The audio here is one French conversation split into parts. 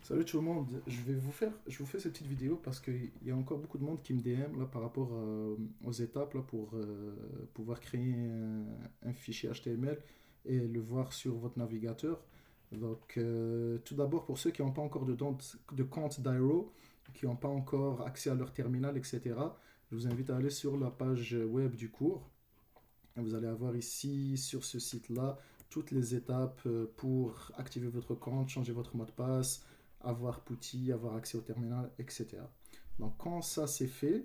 Salut tout le monde, je vous fais cette petite vidéo parce qu'il y a encore beaucoup de monde qui me DM là, par rapport aux étapes là, pour pouvoir créer un fichier HTML et le voir sur votre navigateur. Donc, tout d'abord, pour ceux qui n'ont pas encore de compte d'Airo, qui n'ont pas encore accès à leur terminal, etc., je vous invite à aller sur la page web du cours. Vous allez avoir ici, sur ce site-là, toutes les étapes pour activer votre compte, changer votre mot de passe, avoir PuTTY, avoir accès au terminal, etc. Donc euh, quand ça c'est fait,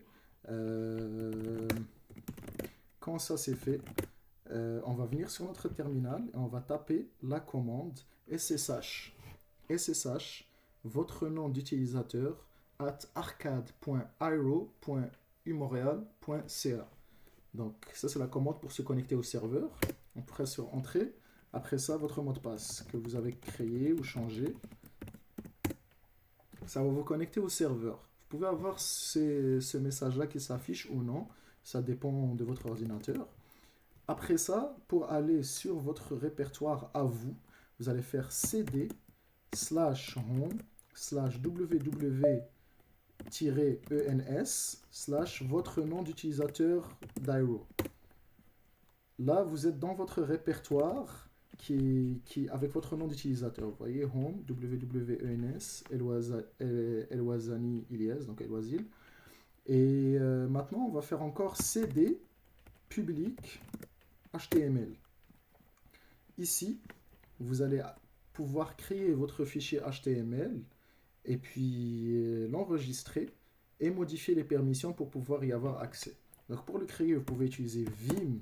on va venir sur notre terminal et on va taper la commande SSH, votre nom d'utilisateur at arcade.iro.umontreal.ca. Donc ça c'est la commande pour se connecter au serveur. On presse sur Entrée. Après ça, votre mot de passe que vous avez créé ou changé, ça va vous connecter au serveur. Vous pouvez avoir ce message-là qui s'affiche ou non. Ça dépend de votre ordinateur. Après ça, pour aller sur votre répertoire à vous, vous allez faire cd /home /www-ens/ votre nom d'utilisateur d'Airo. Là, vous êtes dans votre répertoire avec votre nom d'utilisateur. Vous voyez, home, www.ens, Elwazani Ilyes, donc Elwazil. Et maintenant, on va faire encore cd public HTML. Ici, vous allez pouvoir créer votre fichier HTML et puis l'enregistrer et modifier les permissions pour pouvoir y avoir accès. Donc pour le créer, vous pouvez utiliser vim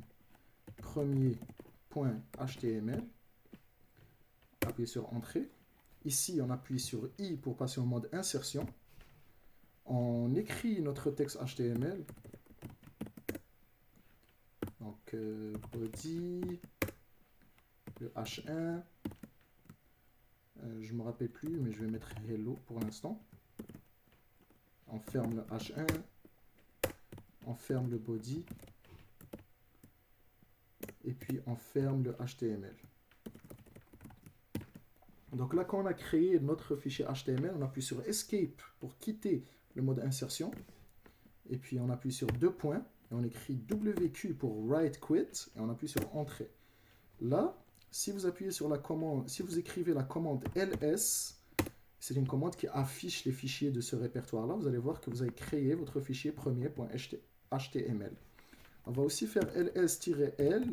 premier.html, appuyez sur Entrée. Ici, on appuie sur I pour passer au mode insertion. On écrit notre texte HTML. Donc, body, le H1. Je ne me rappelle plus, mais je vais mettre hello pour l'instant. On ferme le H1. On ferme le body. Et puis on ferme le HTML. Donc là, quand on a créé notre fichier HTML, on appuie sur Escape pour quitter le mode insertion. Et puis on appuie sur deux points et on écrit WQ pour Write Quit et on appuie sur Entrée. Là, si vous appuyez sur la commande, si vous écrivez la commande ls, c'est une commande qui affiche les fichiers de ce répertoire-là. Vous allez voir que vous avez créé votre fichier premier.html. On va aussi faire ls-l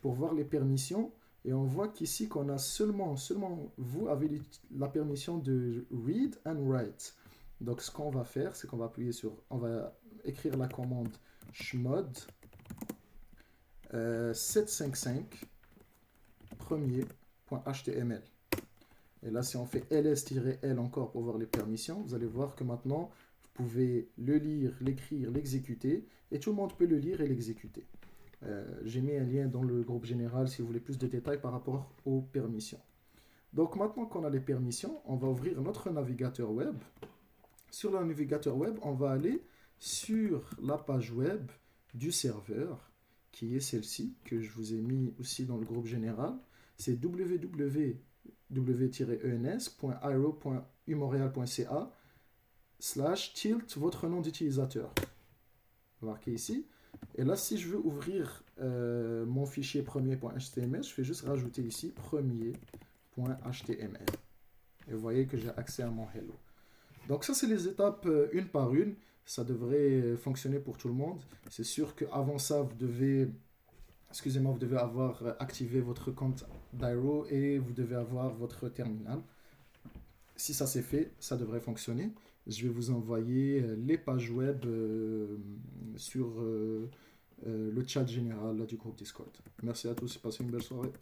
pour voir les permissions. Et on voit qu'ici qu'on a seulement vous avez la permission de read and write. Donc ce qu'on va faire, c'est qu'on va on va écrire la commande chmod 755 premier.html. Et là, si on fait ls-l encore pour voir les permissions, vous allez voir que maintenant, vous pouvez le lire, l'écrire, l'exécuter, et tout le monde peut le lire et l'exécuter. J'ai mis un lien dans le groupe général si vous voulez plus de détails par rapport aux permissions. Donc maintenant qu'on a les permissions, on va ouvrir notre navigateur web. Sur le navigateur web, on va aller sur la page web du serveur, qui est celle-ci, que je vous ai mis aussi dans le groupe général. C'est www.ens.iro.umontreal.ca/tilt votre nom d'utilisateur. Marqué ici. Et là, si je veux ouvrir mon fichier premier.html, je fais juste rajouter ici premier.html. Et vous voyez que j'ai accès à mon hello. Donc ça, c'est les étapes une par une. Ça devrait fonctionner pour tout le monde. C'est sûr qu'avant ça, vous devez avoir activé votre compte d'Airo et vous devez avoir votre terminal. Si ça c'est fait, ça devrait fonctionner. Je vais vous envoyer les pages web sur le chat général là, du groupe Discord. Merci à tous et passez une belle soirée.